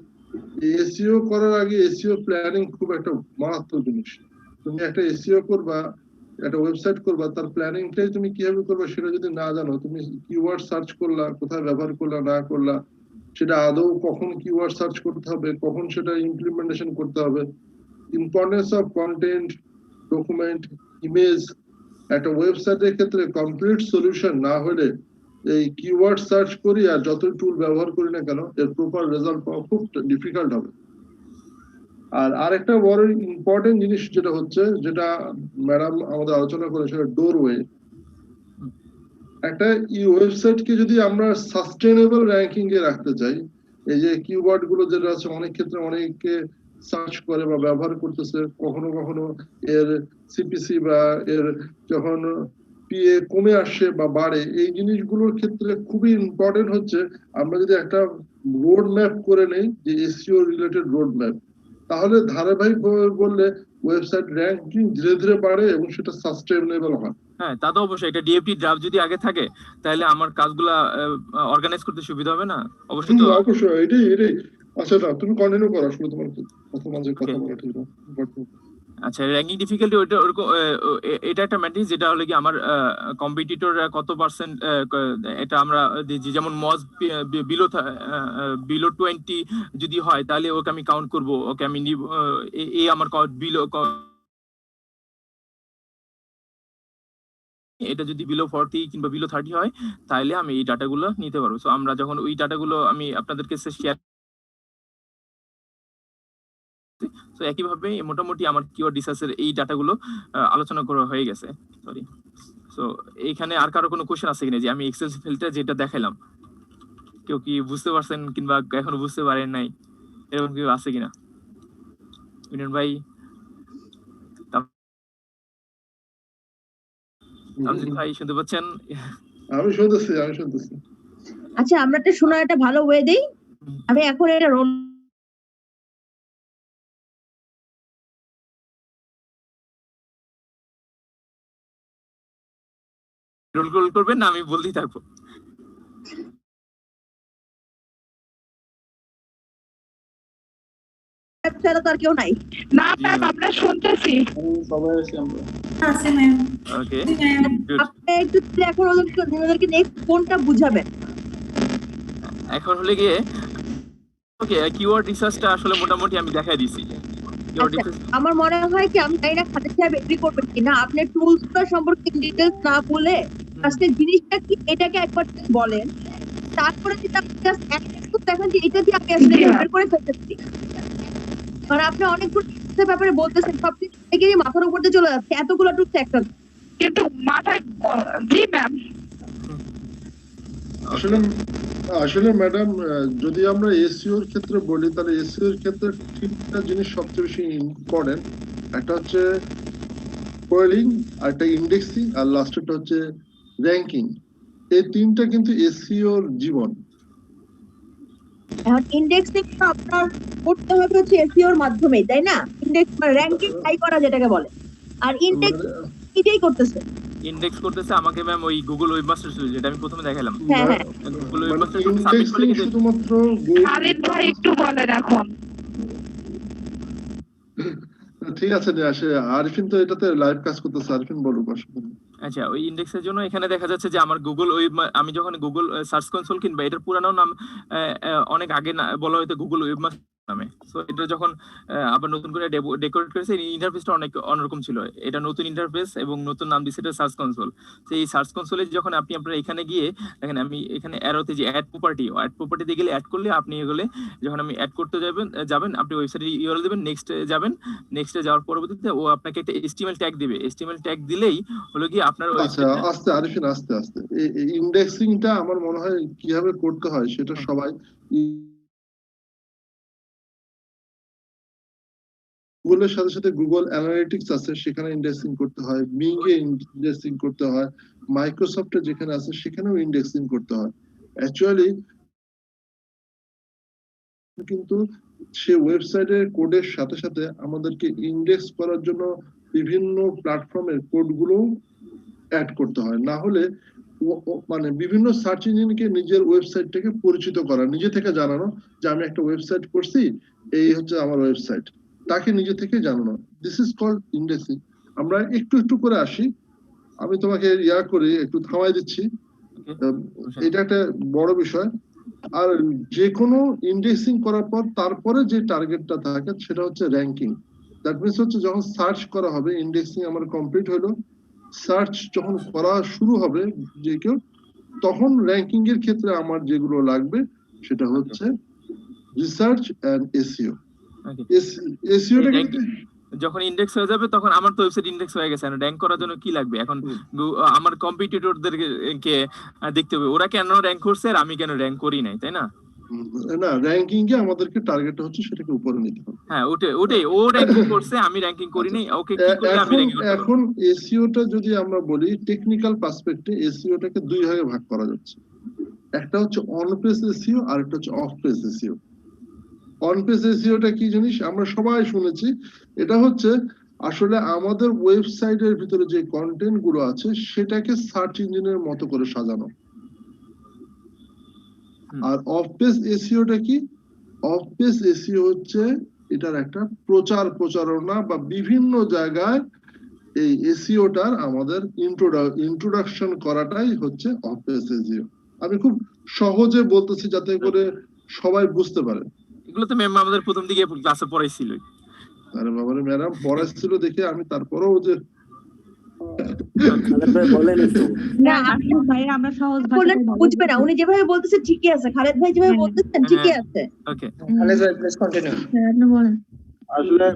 এসইও করার আগে এসইও প্ল্যানিং খুব একটা মারাত্মক জিনিস। তুমি একটা এসইও করবা, একটা ওয়েবসাইট করবা, তার প্ল্যানিংটাই তুমি কিভাবে করবে সেটা যদি না জানো, তুমি কিওয়ার্ড সার্চ করলা, কোথায় ব্যবহার করলা না করলা, সেটা আদৌ কখন কিওয়ার্ড সার্চ করতে হবে, কখন সেটা ইমপ্লিমেন্টেশন করতে হবে, importance of content, document, image, একটা ওয়েবসাইটের ক্ষেত্রে কমপ্লিট সলিউশন না হলে এই কিওয়ার্ড সার্চ করি আর যতই টুল ব্যবহার করি না কেন এর প্রপার রেজাল্ট পাওয়া খুব ডিফিকাল্ট হবে। আর আরেকটা বড় ইম্পর্টেন্ট জিনিস যেটা হচ্ছে, যেটা ম্যাডাম আমাদের আলোচনা করে, সেটা ডোরওয়ে। একটা ওয়েবসাইটকে যদি আমরা সাস্টেনেবল র্যাঙ্কিং এ রাখতে চাই, এই যে কিওয়ার্ড গুলো যেটা আছে অনেক ক্ষেত্রে অনেকে সার্চ করে বা ব্যবহার করতেছে, কখনো কখনো এর সিপিসি বা এর যখন পিএ কমে আসে বা বাড়ে, এই জিনিসগুলোর ক্ষেত্রে খুবই ইম্পর্টেন্ট হচ্ছে আমরা যদি একটা রোড ম্যাপ করে নেই, যে এসইও রিলেটেড রোড ম্যাপ, তাহলে ধারাবাহিক বললে ওয়েবসাইট র্যাঙ্কিং ধীরে ধীরে বাড়ে এবং সেটা সাস্টেনেবল হয়। হ্যাঁ, তা তো অবশ্যই। এটা ডিএফটি ড্রাফট যদি আগে থাকে তাহলে আমার কাজগুলা অর্গানাইজ করতে সুবিধা হবে না? অবশ্যই তো। অবশ্যই, এটাই। আচ্ছা না, তুমি কন্টিনিউ করো, আসলে তোমার কথা মাঝে কথা Okay. বলা ঠিক না। আচ্ছা, র্যাঙ্কিং ডিফিকাল্টি ওইটা ওরকম এটা একটা ম্যাট্রিক্স যেটা হলো কি আমার কম্পিটিটর কত পার্সেন্ট, এটা আমরা যেমন মজ বিলো বিলো 20 যদি হয় তাহলে ওকে আমি কাউন্ট করব, ওকে আমি নিব, এই আমার বিলো, এটা যদি বিলো 40 কিংবা বিলো 30 হয় তাহলে আমি এই ডাটাগুলো নিতে পারবো। সো আমরা যখন ওই ডাটাগুলো আমি আপনাদেরকে শেয়ার, তো একইভাবে মোটামুটি আমার কিওয়ার্ড রিসার্চের এই ডাটাগুলো আলোচনা করা হয়ে গেছে। সরি। সো এইখানে আর কারো কোনো কোশ্চেন আছে কিনা, যে আমি এক্সেল ফিল্টার যেটা দেখাইলাম কেউ কি বুঝতে পারছেন কিংবা এখনো বুঝতে পারেন নাই, এরকম কেউ আছে কিনা? মিলন ভাই, তামজিদ ভাই শুনতে পাচ্ছেন? আমি শুনতেছি। আচ্ছা, আমরা একটা শোনার একটা ভালো ওয়ে দেই। আমি এখন এটা রোল রোল করবেন না, আমি বলতেই থাকবো। ছাড়া তো আর কেউ নাই। না ম্যাম, আমরা শুনতেছি। সবাই আছি আমরা। আছে ম্যাম। ওকে, আপনি একটু এখন ওদেরকে নেক্সট কোনটা বুঝাবেন? এখন হলে গিয়ে ওকে কিওয়ার্ড রিসার্চটা আসলে মোটামুটি আমি দেখাই দিছি। আচ্ছা, আমার মনে হয় কি, আমি জানি না খালেদ সাহেব এগ্রি করবেন কিনা, আপনি টুলসটা সম্পর্কে ডিটেইলস না বলে ফার্স্টে জিনিসটা কি এটাকে একবার বলেন, তারপরে যদি আপনি জাস্ট একটু দেখেন যে এটা দিয়ে আমি আসলে বের করে ফেলতেছি। কারণ আপনি অনেকগুলো টুলসের ব্যাপারে বলতেছেন, সব কিছু থেকে মাথার উপর দিয়ে চলে যাচ্ছে, এতগুলো টুলস একটা। কিন্তু মাথায় জি ম্যাম। আসলে ম্যাডাম, যদি আমরা এসইও এর ক্ষেত্রে বলি, তাহলে এসইও এর ক্ষেত্রে তিনটা জিনিস সবচেয়ে বেশি ইম্পর্টেন্ট। একটা হচ্ছে স্ক্রলিং, আর একটা ইন্ডেক্সিং, আর লাস্টটা হচ্ছে র্যাঙ্কিং। এই তিনটা কিন্তু এসইও এর জীবন। এখন ইন্ডেক্সিং আপনার করতে হবে হচ্ছে এসইও এর মাধ্যমে, তাই না? ইন্ডেক্স বা র্যাঙ্কিং হাই করা যেটাকে বলে, আর ইন্ডেক্স নিজেই করতেছে। ইন্ডেক্স করতেছে আমাকে ম্যাম ওই গুগল ওয়েবমাস্টার টুল যেটা আমি প্রথমে দেখালাম। হ্যাঁ হ্যাঁ, গুগল ওয়েবমাস্টার টুল সাবমিট করলে ইন্ডেক্সিং শুধুমাত্র খালিদ ভাই একটু বলেন এখন। ঠিক আছে, আরিফিন তো এটাতে লাইভ কাজ করতেছে, আরিফিন বলুক অসুবিধা নেই। আচ্ছা, ওই ইন্ডেক্সের জন্য এখানে দেখা যাচ্ছে যে আমার গুগল ওয়েব, আমি যখন গুগল সার্চ কনসোল কিনবা, এটার পুরানো নাম অনেক আগে বলা হয়তো গুগল ওয়েবমাস্টার নামে। সো এটা যখন আবার নতুন করে ডেকোরেট করেছে, ইন্টারফেসটা অনেক অন্যরকম ছিল। এটা নতুন ইন্টারফেস এবং নতুন নাম দিয়েছে এটা সার্চ কনসোল। তো এই সার্চ কনসোলে যখন আপনি আপনার এখানে গিয়ে দেখেন, আমি এখানে অ্যারোতে যে অ্যাড প্রপার্টিতে গেলে অ্যাড করলে আপনি এগুলো যখন আমি অ্যাড করতে যাবেন আপনি ওয়েবসাইটে ইউআরএল দিবেন, নেক্সট যাবেন, নেক্সটে যাওয়ার পরবর্তীতে ও আপনাকে একটা HTML ট্যাগ দিবে। HTML ট্যাগ দিলেই হলো কি আপনার আচ্ছা, আস্তে আরিফিন, আস্তে ইন্ডেক্সিংটা আমার মনে হয় কিভাবে করতে হয় সেটা সবাই, গুগলের সাথে সাথে গুগল অ্যানালিটিক্স আছে, সেখানে ইন্ডেক্সিং করতে হয়, বিং এ ইন্ডেক্সিং করতে হয়, মাইক্রোসফটে যেখানে আছে সেখানেও ইন্ডেক্সিং করতে হয়। অ্যাকচুয়ালি কিন্তু সে ওয়েবসাইটের কোডের সাথে সাথে আমাদেরকে ইন্ডেক্স করার জন্য বিভিন্ন প্ল্যাটফর্মের কোডগুলো অ্যাড করতে হয়, না হলে মানে বিভিন্ন সার্চ ইঞ্জিনকে নিজের ওয়েবসাইটটাকে পরিচিত করা, নিজে থেকে জানানো যে আমি একটা ওয়েবসাইট করছি, এই হচ্ছে আমার ওয়েবসাইট, তাকে নিজে থেকে জানানো। This is called indexing. আমরা একটু একটু করে আসি, আমি তোমাকে করে একটু থামাই দিচ্ছি। এটা একটা বড় বিষয়। আর যে কোনো ইন্ডেক্সিং করার পর তারপরে যে টার্গেটটা থাকে সেটা হচ্ছে র্যাঙ্কিং। দ্যাট মিনস হচ্ছে যখন সার্চ করা হবে, ইন্ডেক্সিং আমার কমপ্লিট হলো, সার্চ যখন করা শুরু হবে যে কেউ, তখন র্যাঙ্কিং এর ক্ষেত্রে আমার যেগুলো লাগবে সেটা হচ্ছে রিসার্চ এন্ড এসইও। এসইওটা যখন ইন্ডেক্স হয়ে যাবে তখন আমার তো ওয়েবসাইট ইন্ডেক্স হয়ে গেছে, র‍্যাঙ্ক করার জন্য কি লাগবে এখন? আমার কম্পিটিটরদেরকে দেখতে হবে ওরা কেন র‍্যাঙ্ক করছে আর আমি কেন র‍্যাঙ্ক করি নাই, তাই না? না, র্যাঙ্কিং এ আমাদেরকে টার্গেট হচ্ছে সেটাকে উপরে নিতে হবে। হ্যাঁ, ওটাই ও র‍্যাঙ্কিং করছে, আমি র‍্যাঙ্কিং করি নাই, ওকে কি করলে আমি র‍্যাঙ্কিং করব? এখন এসইওটা যদি আমরা বলি টেকনিক্যাল পার্সপেক্টিভ, এসইওটাকে দুই ভাগে ভাগ করা যাচ্ছে। একটা হচ্ছে অন পেজ এসইও আর একটা হচ্ছে off page SEO. On page এসইওটা কি জিনিস আমরা সবাই শুনেছি, এটা হচ্ছে আসলে আমাদের ওয়েবসাইটের ভিতরে যে কন্টেন্ট গুলো আছে সেটাকে সার্চ ইঞ্জিনের মতো করে সাজানো। আর অফ পেজ এসইওটা কি? অফ পেজ এসইও হচ্ছে এটার একটা প্রচারণা বা বিভিন্ন জায়গায় এই এসইওটার আমাদের ইন্ট্রোডাকশন করাটাই হচ্ছে অফ পেজ এসইও। আমি খুব সহজে বলতেছি যাতে করে সবাই বুঝতে পারে। এগুলো তো ম্যাম আমাদের প্রথম দিকে ক্লাসে পড়াইছিল। আরে বাবারে, ম্যাডাম পড়াচ্ছিল দেখে আমি তারপরেও যে আমরা সহজ ভাষায় বুঝবে না, উনি যেভাবে বলতেছেন ঠিকই আছে, খালেদ ভাই যেভাবে বলতেছেন ঠিকই আছে। ওকে, খালেদ ভাই প্লিজ কন্টিনিউ। আপনি বলেন। আসলে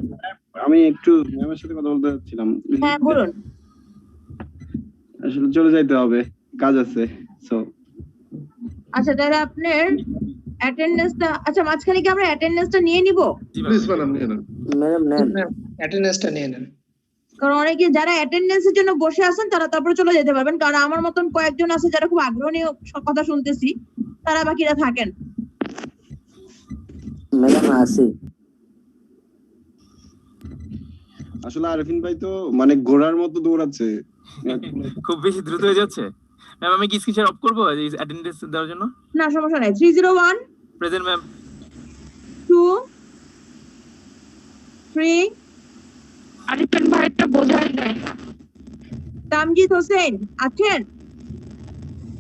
আমি একটু ম্যামের সাথে কথা বলতে চাচ্ছিলাম। হ্যাঁ বলুন। আসলে চলে যাইতে হবে, কাজ আছে। সো আচ্ছা, তাহলে আপনার অ্যাটেন্ডেন্সটা, আচ্ছা মাঝখানে কি আমরা অ্যাটেন্ডেন্সটা নিয়ে নিব? প্লিজ ম্যাডাম নিয়ে নেন। ম্যাডাম নেন, অ্যাটেন্ডেন্সটা নিয়ে নেন। কারণ অনেকে যারা অ্যাটেন্ডেন্সের জন্য বসে আছেন তারা তারপরে চলে যেতে পারবেন, কারণ আমার মতন কয়েকজন আছে যারা খুব আগ্রহ নিয়ে কথা শুনতেছি, তারা বাকিরা থাকেন। ম্যাডাম আসি। আসলে আরিফিন ভাই তো মানে ঘোড়ার মতো দৌড়াচ্ছে, খুব বেশি দ্রুত হয়ে যাচ্ছে। ম্যাম আমি কি স্ক্রিন শেয়ার অফ করব এই অ্যাটেন্ডেন্স দেওয়ার জন্য? না সমস্যা নাই। 301 প্রেজেন্ট ম্যাম। 2 3 আরিফিন ভাইটা বোঝাই যায় না। তামজিদ হোসেন আছেন?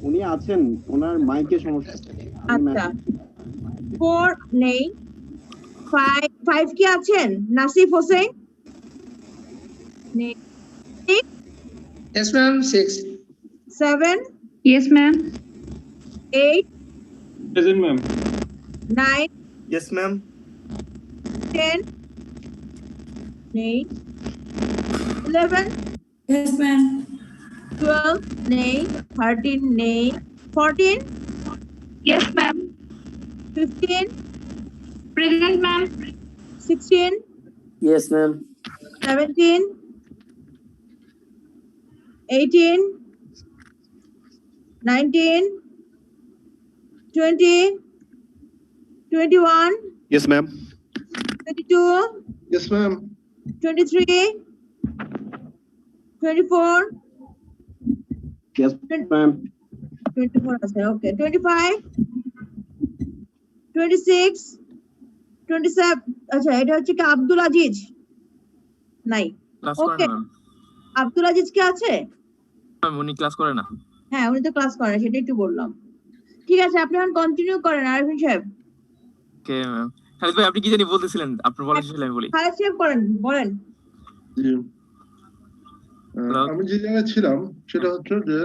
উনি আছেন, ওনার মাইকে সমস্যা। আচ্ছা 4 নেই। 5 কি আছেন? নাসিফ হোসেন নেই। Yes ma'am. 6 7 yes ma'am. 8 present ma'am. 9 yes ma'am. 10 নেই। 11 ইয়েস ম্যাম। 12 নেই। 13 নেই। 14 yes ma'am. 15 present ma'am. 16 yes ma'am. 17 18 19 20 21 yes ma'am. 22 yes ma'am. 23 24 yes ma'am. 24 আছে, ওকে। 25 26 27 আচ্ছা এটা হচ্ছে কি আব্দুল আজিজ? নাই। Class Okay. করে না ম্যাম। আব্দুল আজিজ কি আছে? ম্যাম উনি ক্লাস করে না। হ্যাঁ উনি তো ক্লাস করেন, সেটা একটু বললাম। ঠিক আছে, আপনি এখন কন্টিনিউ করেন আরিফিন সাহেব। Okay ma'am. খালিদ ভাই আপনি কি জানি বলতেছিলেন, আপনার বলা শেষ হলে আমি বলি। খালেদ সাহেব করেন, বলেন। জি। আমি যে জায়গায় ছিলাম সেটা হচ্ছে যে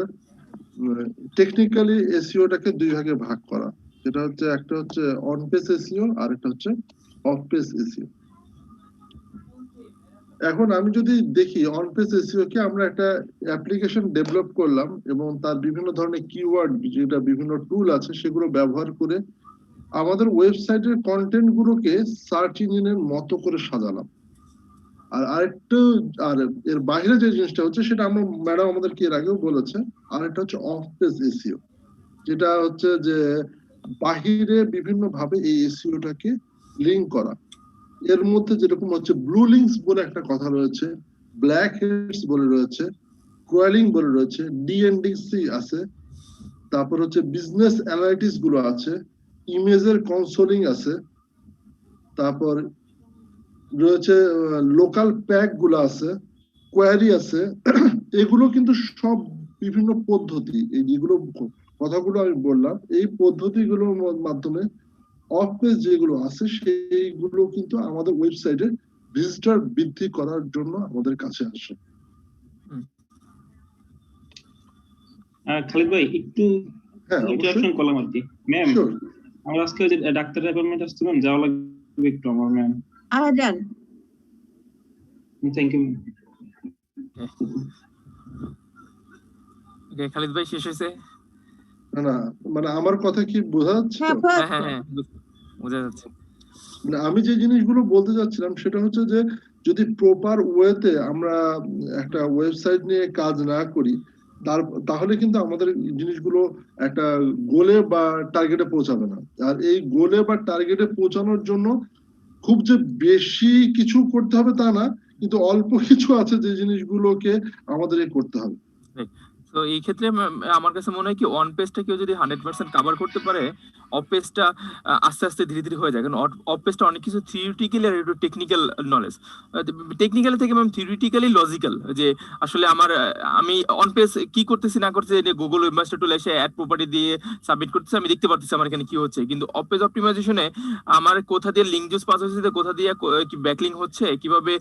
টেকনিক্যালি এসইওটাকে দুই ভাগে ভাগ করা, যেটা হচ্ছে একটা হচ্ছে অন পেজ এসইও আর একটা হচ্ছে অফ পেজ এসইও। এখন আমি যদি দেখি অন পেজ এসইও কে আমরা একটা অ্যাপ্লিকেশন ডেভেলপ করলাম এবং তার বিভিন্ন ধরনের কিওয়ার্ড, যেটা বিভিন্ন টুল আছে সেগুলো ব্যবহার করে আমাদের ওয়েবসাইটের কন্টেন্ট গুলোকে সার্চ ইঞ্জিনের মতো করে সাজালাম। আর আরেকটু আর এর বাইরে যে জিনিসটা হচ্ছে সেটা আমরা ম্যাডাম আমাদেরকে এর আগেও বলেছে, আরেকটা হচ্ছে অফ পেজ এসইও, যেটা হচ্ছে যে বাহিরে বিভিন্ন ভাবে এই এসইওটাকে লিঙ্ক করা। এর মধ্যে যেরকম হচ্ছে ব্লু লিঙ্কস বলে একটা কথা রয়েছে, ব্ল্যাক হেডস বলে রয়েছে, ক্রলিং বলে রয়েছে, ডিএনডিসি আছে, তারপর হচ্ছে বিজনেস অ্যানালিটিক্স গুলো আছে, ইমেজের কনসোলিং আছে, তারপর রয়েছে লোকাল প্যাক গুলো আছে, কোয়ারি আছে। এগুলো কিন্তু সব বিভিন্ন পদ্ধতি, এই যেগুলো কথাগুলো আমি বললাম, এই পদ্ধতিগুলোর মাধ্যমে অফ পেজ যেগুলো আছে সেইগুলো কিন্তু আমাদের ওয়েবসাইটে ভিজিটর বৃদ্ধি করার জন্য আমাদের কাছে আসে। খালিদ ভাই একটু হ্যাঁ, ইন্টারাপশন করলাম আর কি। Ma'am, Sure. আমার আজকে ওই যে ডাক্তারের অ্যাপয়েন্টমেন্ট আসছে ম্যাম, যাওয়া লাগবে একটু আমার ম্যাম। যান। Thank you. ওকে, খালিদ ভাই শেষ হয়েছে? না না, মানে আমার কথা কি বোঝা যাচ্ছে? হ্যাঁ, তো? হ্যাঁ হ্যাঁ হ্যাঁ, বোঝা যাচ্ছে। মানে আমি যে জিনিসগুলো বলতে যাচ্ছিলাম সেটা হচ্ছে যে যদি প্রপার ওয়েতে আমরা একটা ওয়েবসাইট নিয়ে কাজ না করি, তাহলে কিন্তু আমাদের জিনিসগুলো একটা গোলে বা টার্গেটে পৌঁছাবে না। আর এই গোলে বা টার্গেটে পৌঁছানোর জন্য খুব যে বেশি কিছু করতে হবে তা না, কিন্তু অল্প কিছু আছে যে জিনিসগুলোকে আমাদের করতে হবে। তো এই ক্ষেত্রে আমার কাছে মনে হয় কি অন পেজটা কেউ যদি 100% কভার করতে পারে, অফ পেজটা আস্তে আস্তে ধীরে ধীরে হয়ে যায়। কারণ অফ পেজটা অনেক কিছু থিওরিটিক্যাল আর একটু টেকনিক্যাল নলেজ, টেকনিক্যাল থেকে থিওরিটিক্যালি লজিক্যাল, যে আসলে আমি অন পেজ কি করতেছি না করতেছি গুগল ওয়েবমাস্টার টুল এসে অ্যাড প্রপার্টি দিয়ে সাবমিট করতেছি, আমি দেখতে পারতেছি আমার এখানে কি হচ্ছে। কিন্তু অফ পেজ অপটিমাইজেশনে আমার কোথা দিয়ে লিঙ্ক জুস পাস হচ্ছে, কোথা দিয়ে কি ব্যাকলিং হচ্ছে, কিভাবে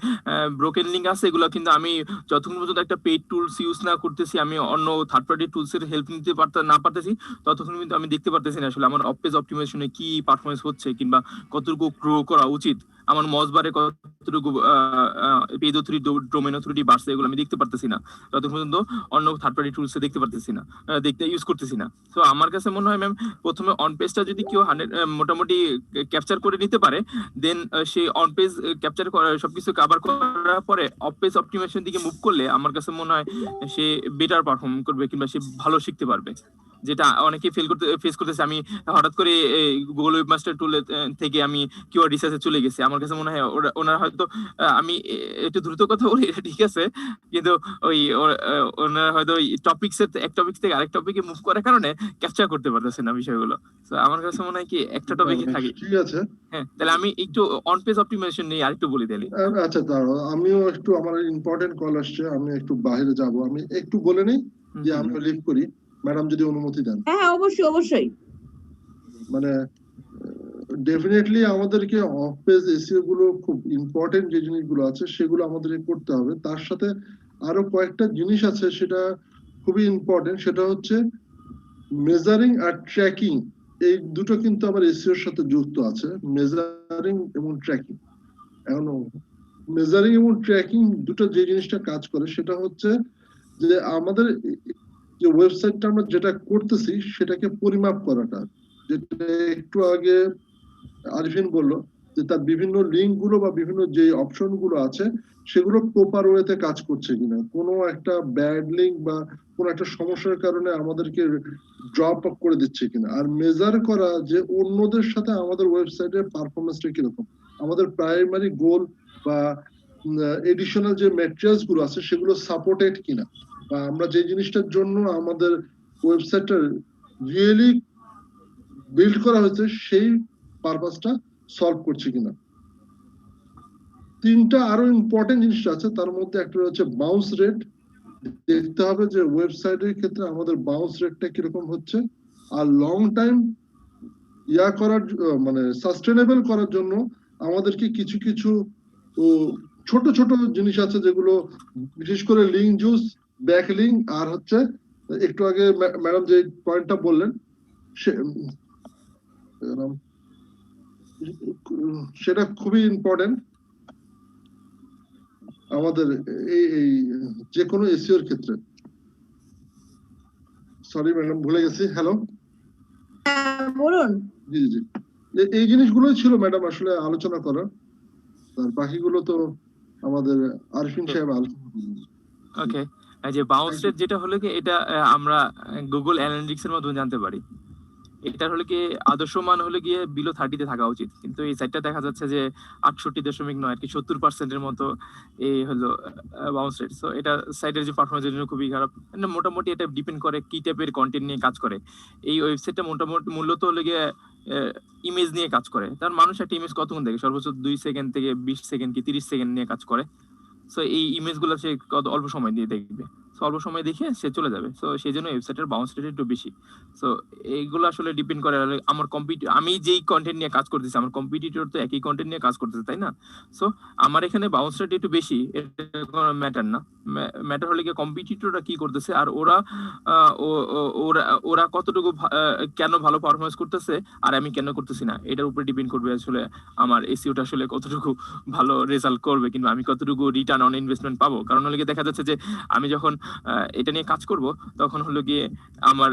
ব্রোকেন লিঙ্ক আছে, এগুলো কিন্তু আমি যতক্ষণ পর্যন্ত একটা পেইড টুলস ইউজ না করতেছি, আমি অন্য থার্ড পার্টি টুলস এর হেল্প নিতে পারতেছি, ততক্ষণ কিন্তু আমি দেখতে পারতেছি না আসলে আমার অফ পেজ অপটিমাইজেশনে কি পারফরমেন্স হচ্ছে, কিংবা কতটুকু গ্রো করা উচিত, আমার মজবারে কতটুকু পেজ অথরিটি ডোমেন অথরিটি বাড়ছে, এগুলো আমি দেখতে পারতেছি না ততক্ষণ পর্যন্ত অন্য থার্ড পার্টি টুলস দেখতে পারতেছি না, ইউজ করতেছি না। তো আমার কাছে মনে হয় ম্যাম, প্রথমে অন পেজটা যদি কেউ মোটামুটি ক্যাপচার করে নিতে পারে, দেন সেই অন পেজ ক্যাপচার করা সবকিছু কভার করার পরে অফ পেজ অপটিমাইজেশন দিকে মুভ করলে আমার কাছে মনে হয় সে বেটার পারফর্ম করবে, কিংবা সে ভালো শিখতে পারবে। যেটা অনেকেই ফেস করতেছে। আমি হঠাৎ করে গুগল ওয়েবমাস্টার টুল থেকে আমি কিওয়ার্ড রিসার্চে চলে গেছি, আমার কাছে মনে হয় ওনার হয়তো আমি একটু দ্রুত কথা বলি, ঠিক আছে, কিন্তু ওই ওনার হয়তো ওই টপিকস থেকে আরেক টপিকে মুভ করার কারণে ক্যাপচার করতে পারতেছে না বিষয়গুলো। তো আমার কাছে মনে হয় কি একটা টপিকে থাকি। ঠিক আছে, হ্যাঁ, তাহলে আমি একটু অন পেজ অপটিমাইজেশন নিয়ে আরেকটু বলি তাহলে। আচ্ছা দাঁড়াও, আমিও একটু, আমার ইম্পর্টেন্ট কল আসছে, আমি একটু বাইরে যাব, আমি একটু বলে নিই যে আমি লিভ করি, ম্যাডাম যদি অনুমতি দেন। হ্যাঁ, অবশ্যই অবশ্যই। মানে ডেফিনেটলি আমাদেরকে অফ পেজ এসইও গুলো খুব ইম্পর্টেন্ট যে জিনিসগুলো আছে সেগুলো আমাদেরকে করতে হবে। তার সাথে আরো কয়েকটা জিনিস আছে সেটা খুবই ইম্পর্টেন্ট, সেটা হচ্ছে মেজারিং আর ট্র্যাকিং। এই দুটো কিন্তু আমার এসইওর সাথে যুক্ত আছে, মেজারিং এবং ট্র্যাকিং। এখন মেজারিং এবং ট্র্যাকিং দুটো যে জিনিসটা কাজ করে সেটা হচ্ছে যে আমাদের যে ওয়েবসাইটটা আমরা যেটা করতেছি সেটাকে পরিমাপ করাটা, যেটা একটু আগে আরিফিন বললো যে তার বিভিন্ন লিঙ্ক গুলো বা বিভিন্ন যে অপশন গুলো আছে সেগুলো প্রপার ওয়েতে কাজ করছে কিনা, কোনো একটা ব্যাড লিঙ্ক বা কোনো একটা সমস্যার কারণে আমাদেরকে ড্রপ আপ করে দিচ্ছে কিনা। আর মেজার করা যে অন্যদের সাথে আমাদের ওয়েবসাইটের পারফরমেন্সটা কিরকম, আমাদের প্রাইমারি গোল বা এডিশনাল যে ম্যাটেরিয়ালস গুলো আছে সেগুলো সাপোর্টেড কিনা, বা আমরা যে জিনিসটার জন্য আমাদের ওয়েবসাইটটা রিয়েলি বিল্ড করা হয়েছে সেই পারপাসটা সলভ করছে কিনা। তিনটা আরো ইম্পর্টেন্ট জিনিস আছে, তার মধ্যে একটা হচ্ছে বাউন্স রেট। দেখতে হবে যে ওয়েবসাইটের ক্ষেত্রে আমাদের বাউন্স রেটটা কিরকম হচ্ছে। আর লং টাইম করার মানে সাস্টেনেবল করার জন্য আমাদেরকে কিছু কিছু ছোট ছোট জিনিস আছে যেগুলো, বিশেষ করে লিঙ্ক জুস, ব্যাক লিঙ্ক, আর হচ্ছে একটু আগে ম্যাডাম যে পয়েন্টটা বললেন সেটা খুবই ইম্পর্টেন্ট আমাদের এই যে কোনো এসইওর ক্ষেত্রে। সরি ম্যাডাম, ভুলে গেছি। হ্যালো, বলুন। জি জি, এই জিনিসগুলোই ছিল ম্যাডাম আসলে আলোচনা করার, আর বাকিগুলো তো আমাদের আরিফিন সাহেব আলোচনা করবেন। ওকে, যে বাউন্স রেট যেটা হলো কি, এটা আমরা গুগল অ্যানালিটিক্স এর মাধ্যমে জানতে পারি। এটা হলো কি আদর্শ মান হলে গিয়ে বিলো 30 তে থাকা উচিত, কিন্তু এই সাইটটা দেখা যাচ্ছে যে 68.9 আর কি 70% মতো এই হলো বাউন্স রেট। সো এটা সাইটের যে পারফরমেন্সের জন্য খুবই খারাপ। মানে মোটামুটি এটা ডিপেন্ড করে কি টাইপের কন্টেন্ট নিয়ে কাজ করে। এই ওয়েবসাইটটা মোটামুটি মূলত হলো গিয়ে ইমেজ নিয়ে কাজ করে। তার মানুষ একটা ইমেজ কতক্ষণ দেখে, সর্বোচ্চ 2 সেকেন্ড থেকে 20 সেকেন্ড কি 30 সেকেন্ড নিয়ে কাজ করে। সো এই ইমেজগুলো সে কত অল্প সময় দিয়ে দেখবে, সো অল্প সময় দেখে সে চলে যাবে। সো সেই জন্য ওয়েবসাইটের বাউন্স রেট একটু বেশি। সো এইগুলো আসলে ডিপেন্ড করে আমার আমি যেই কন্টেন্ট নিয়ে কাজ করতেছি, আমার কম্পিটিটর তো একই কন্টেন্ট নিয়ে কাজ করতেছে, তাই না? সো আমার এখানে বাউন্স রেট একটু বেশি, এটা কোনো ম্যাটার না। ম্যাটার হলে গিয়ে কম্পিটিটররা কি করতেছে আর ওরা ওরা কতটুকু কেন ভালো পারফরমেন্স করতেছে আর আমি কেন করতেছি না, এটার উপরে ডিপেন্ড করবে আসলে আমার এসইওটা আসলে কতটুকু ভালো রেজাল্ট করবে, কিংবা আমি কতটুকু রিটার্ন অন ইনভেস্টমেন্ট পাবো। কারণ হলে গিয়ে দেখা যাচ্ছে যে আমি যখন এটা নিয়ে কাজ করব তখন হলো গিয়ে আমার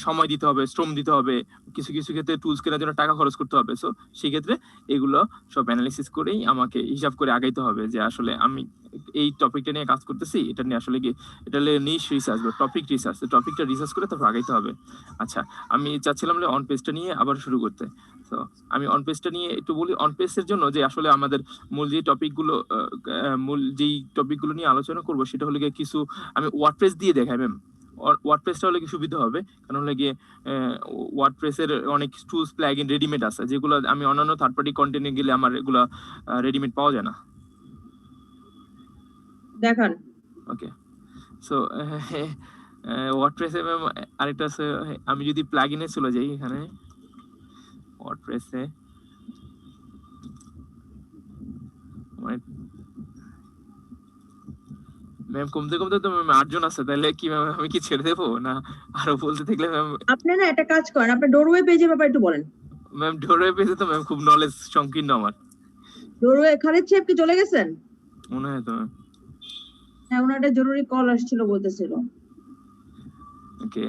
সময় দিতে হবে, শ্রম দিতে হবে, কিছু কিছু ক্ষেত্রে টুলস কেনার জন্য টাকা খরচ করতে হবে। সো সেই ক্ষেত্রে এগুলো সব অ্যানালিসিস করেই আমাকে হিসাব করে আগাইতে হবে যে আসলে আমি এই টপিকটা নিয়ে কাজ করতেছি, এটা নিয়ে আসলে কি এটা নিশ রিসার্চ বা টপিক রিসার্চ, টপিকটা রিসার্চ করে তারপর আগাইতে হবে। আচ্ছা, আমি চাচ্ছিলাম যে অন পেজটা নিয়ে আবার শুরু করতে। তো আমি অন পেজটা নিয়ে একটু বলি। অন পেজের জন্য যে আসলে আমাদের মূল যে টপিকগুলো নিয়ে আলোচনা করবো সেটা হলো গিয়ে কিছু আমি ওয়ার্ডপ্রেস দিয়ে দেখাই ম্যাম। ওয়ার্ডপ্রেসটা হলে কি সুবিধা হবে, কারণ হলে গিয়ে ওয়ার্ডপ্রেসের অনেক টুলস প্লাগইন রেডিমেড আছে, যেগুলো আমি অন্যান্য থার্ড পার্টি কন্টেন্টে গেলে আমার এগুলো রেডিমেড পাওয়া যায় না। দেখান। ওকে, সো ওয়ার্ডপ্রেসে ম্যাম আরেকটা আছে, আমি যদি প্লাগইনে চলে যাই এখানে ওয়ার্ডপ্রেসে, ম্যাম কমতে কমতে তো ম্যাম 8 জন আছে, তাহলে কি ম্যাম আমি কি ছেড়ে দেবো না আরো বলতে থাকলে ম্যাম? আপনি না একটা কাজ করেন, আপনি ডোরওয়ে পেজের ব্যাপারে একটু বলেন। ম্যাম ডোরওয়ে পেজে তো ম্যাম খুব নলেজ সংকীর্ণ আমার। ডোরওয়ে খালিদ সাহেব কি চলে গেছেন? মনে হয় তো ম্যাম। হ্যাঁ, ওনার একটা জরুরি কল আসছিল বলতেছিল। ওকে,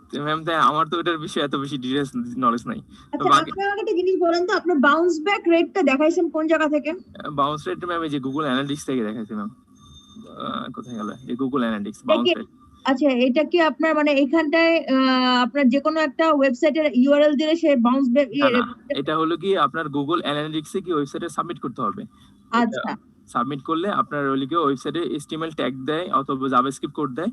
তো ম্যাম তাই আমার তো এটার বিষয়ে এত বেশি ডিটেইলস নলেজ নাই। আচ্ছা, আপনি আমাকে একটা জিনিস বলেন তো, আপনার বাউন্স ব্যাক রেটটা দেখাইছেন কোন জায়গা থেকে? বাউন্স রেট ম্যাম এই যে গুগল অ্যানালিটিক্স থেকে দেখাইছি ম্যাম। কোথায় গেল এই গুগল অ্যানালিটিক্স বাউন্স রেট? আচ্ছা, এটা কি আপনার মানে এখানটায় আপনার যে কোনো একটা ওয়েবসাইটের ইউআরএল দিলে সে বাউন্স ব্যাক? এটা হলো কি আপনার গুগল অ্যানালিটিক্সে কি ওয়েবসাইটে সাবমিট করতে হবে। আচ্ছা, সাবমিট করলে আপনার ওই লিখে ওয়েবসাইটে HTML ট্যাগ দেয় অথবা জাভাস্ক্রিপ্ট কোড দেয়,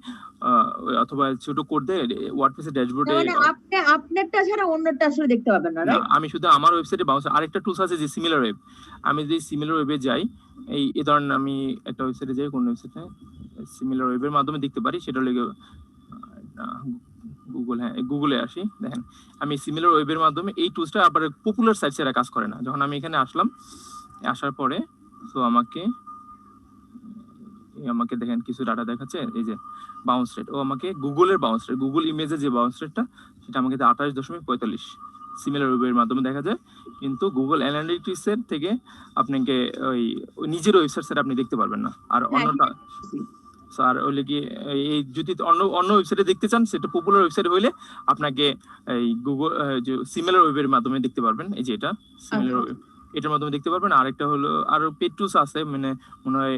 অথবা ছোট কোড দেয় ওয়ার্ডপ্রেসের ড্যাশবোর্ডে। মানে আপনি আপনারটা ছাড়া অন্যটা আসলে দেখতে পাবেন না, রাইট? আমি শুধু আমার ওয়েবসাইটে বাউন্স, আরেকটা টুলস আছে যে সিমিলার ওয়েব। আমি যদি সিমিলার ওয়েবে যাই, এই ধরেন আমি একটা ওয়েবসাইটে যাই, কোন ওয়েবসাইটে সিমিলার ওয়েবের মাধ্যমে দেখতে পারি, সেটা লিখে গুগল, হ্যাঁ গুগলে আসি। দেখেন আমি সিমিলার ওয়েবের মাধ্যমে এই টুলসটা আবার পপুলার সাইট ছাড়া কাজ করে না। যখন আমি এখানে আসলাম, আসার পরে তো আমাকে দেখেন কিছু ডাটা দেখাচ্ছে, এই যে বাউন্স রেট, ও আমাকে গুগলের বাউন্স রেট, গুগল ইমেজের যে বাউন্স রেটটা সেটা আমাকে 28.45 সিমিলার ওয়েবের মাধ্যমে দেখা যায়। কিন্তু গুগল অ্যানালিটিক্স এর থেকে আপনাকে ওই নিজের ওয়েবসাইট আপনি দেখতে পারবেন না। আর অন্যটা স্যার ওইলে কি এই যদি অন্য ওয়েবসাইটে দেখতে চান, সেটা পপুলার ওয়েবসাইট হইলে আপনাকে এই গুগল যে সিমিলার ওয়েবের মাধ্যমে দেখতে পারবেন। এই যে এটা সিমিলার ওয়েব, এটার মাধ্যমে দেখতে পারবেন। আরেকটা হলো আরো পেড টুলস আছে, মানে মনে হয়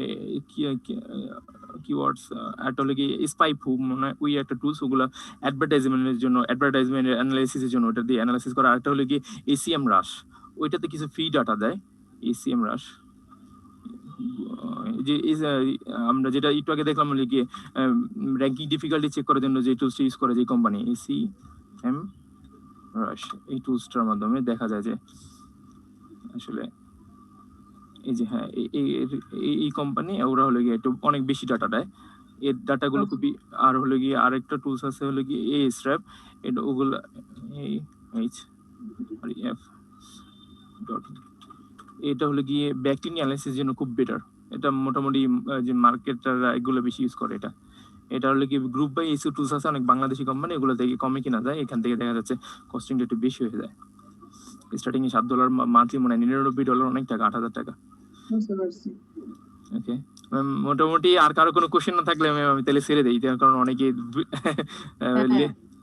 কিওয়ার্ডস একটা হলো কি স্পাইফু, মনে হয় ওই একটা টুলস, ওগুলো অ্যাডভার্টাইজমেন্টের জন্য, অ্যাডভার্টাইজমেন্ট অ্যানালাইসিসের জন্য ওটা দিয়ে অ্যানালাইসিস করা। আরেকটা হলো কি ACM রাশ, ওইটাতে কিছু ফ্রি ডাটা দেয়। ACM রাশ যে আমরা যেটা একটু আগে দেখলাম হলো কি র্যাঙ্কিং ডিফিকাল্টি চেক করার জন্য যে টুলসটা ইউজ করে যে কোম্পানি ACM রাশ, এই টুলসটার মাধ্যমে দেখা যায় যে আসলে এই যে হ্যাঁ এই কোম্পানি ওরা হলো গিয়ে একটু অনেক বেশি ডাটা দেয়, এর ডাটাগুলো খুবই। আর হলো গিয়ে আরেকটা টুলস আছে হলো গিয়ে Ahref, এটা ওগুলো এটা হলো গিয়ে ব্যাকলিঙ্ক অ্যানালাইসিসের জন্য খুব বেটার। এটা মোটামুটি যে মার্কেটাররা এগুলো বেশি ইউজ করে। এটা হলো কি গ্রুপ বাই এসইও টুলস আছে অনেক বাংলাদেশি কোম্পানি, এগুলো থেকে কমে কিনা যায়, এখান থেকে দেখা যাচ্ছে কস্টিংটা একটু বেশি হয়ে যায়। স্টার্টিং এ $7 মান্থলি, মানে $99, অনেক টাকা, 8,000 টাকা। ওকে ম্যাম, মোটামুটি আর কারো কোনো কোশ্চেন না থাকলে আমি তাহলে ছেড়ে দিই, কারণ অনেকে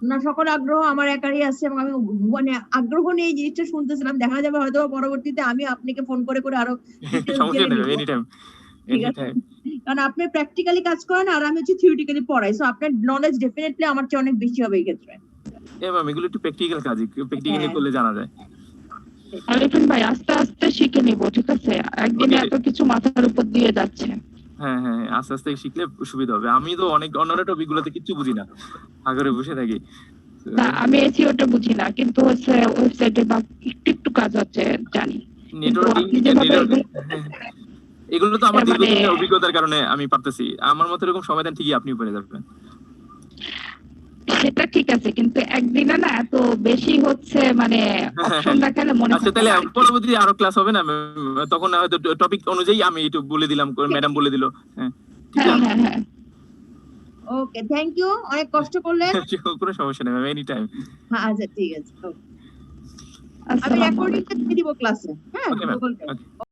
না, সকল আগ্রহ আমার একারই আছে এবং আমি মানে আগ্রহ নিয়ে এই জিনিসটা শুনতেছিলাম। দেখা যাবে হয়তো পরবর্তীতে আমি আপনাকে ফোন করে আরো সমস্যা নেই, এনি টাইম। কারণ আপনি প্র্যাকটিক্যালি কাজ করেন আর আমি হচ্ছে থিওরিটিক্যালি পড়াই, সো আপনার নলেজ ডেফিনেটলি আমার চেয়ে অনেক বেশি হবে এই ক্ষেত্রে। ম্যাম এগুলো একটু প্র্যাকটিক্যাল কাজ, প্র্যাকটিক্যালি হ্যাঁ। করলে জানা যায়। আরিফিন ভাই আস্তে আস্তে শিখে নিব, ঠিক আছে? একদিনে Okay. এত কিছু মাথার উপর দিয়ে যাচ্ছে। হ্যাঁ হ্যাঁ হ্যাঁ, আস্তে আস্তে শিখলে সুবিধা হবে। আমি তো অনেক অন্যান্য টপিক গুলোতে কিচ্ছু বুঝি না, আগরে বসে থাকি। না আমি এসিওটা বুঝি না, কিন্তু হচ্ছে ওয়েবসাইটে বা একটু একটু কাজ হচ্ছে জানি। নেটওয়ার্কিং আপনি যেভাবে এগুলো তো আমার মানে- দীর্ঘদিনের অভিজ্ঞতার কারণে আমি পারতেছি। আমার মতো এরকম সময় দেন ঠিকই আপনিও পেরে যাবেন। সেটা ঠিক আছে, কিন্তু একদিনে না এত বেশি হচ্ছে মানে অপশন দেখালে মনে আচ্ছা হয় তাহলে না আর কি। পরবর্তী আরো ক্লাস হবে না তখন হয়তো টপিক অনুযায়ী আমি একটু বলে দিলাম, ম্যাডাম বলে দিল। হ্যাঁ ঠিক হ্যাঁ আছে, হ্যাঁ হ্যাঁ ওকে, থ্যাংক ইউ, অনেক কষ্ট করলেন। কোনো সমস্যা নেই ম্যাম, এনি টাইম। হ্যাঁ আচ্ছা ঠিক আছে, okay. আমি আসসালামু রেকর্ডিংটা আলাইকুম। দিয়ে দিব ক্লাসে। হ্যাঁ ওকে ম্যাম, Google Drive। ওকে।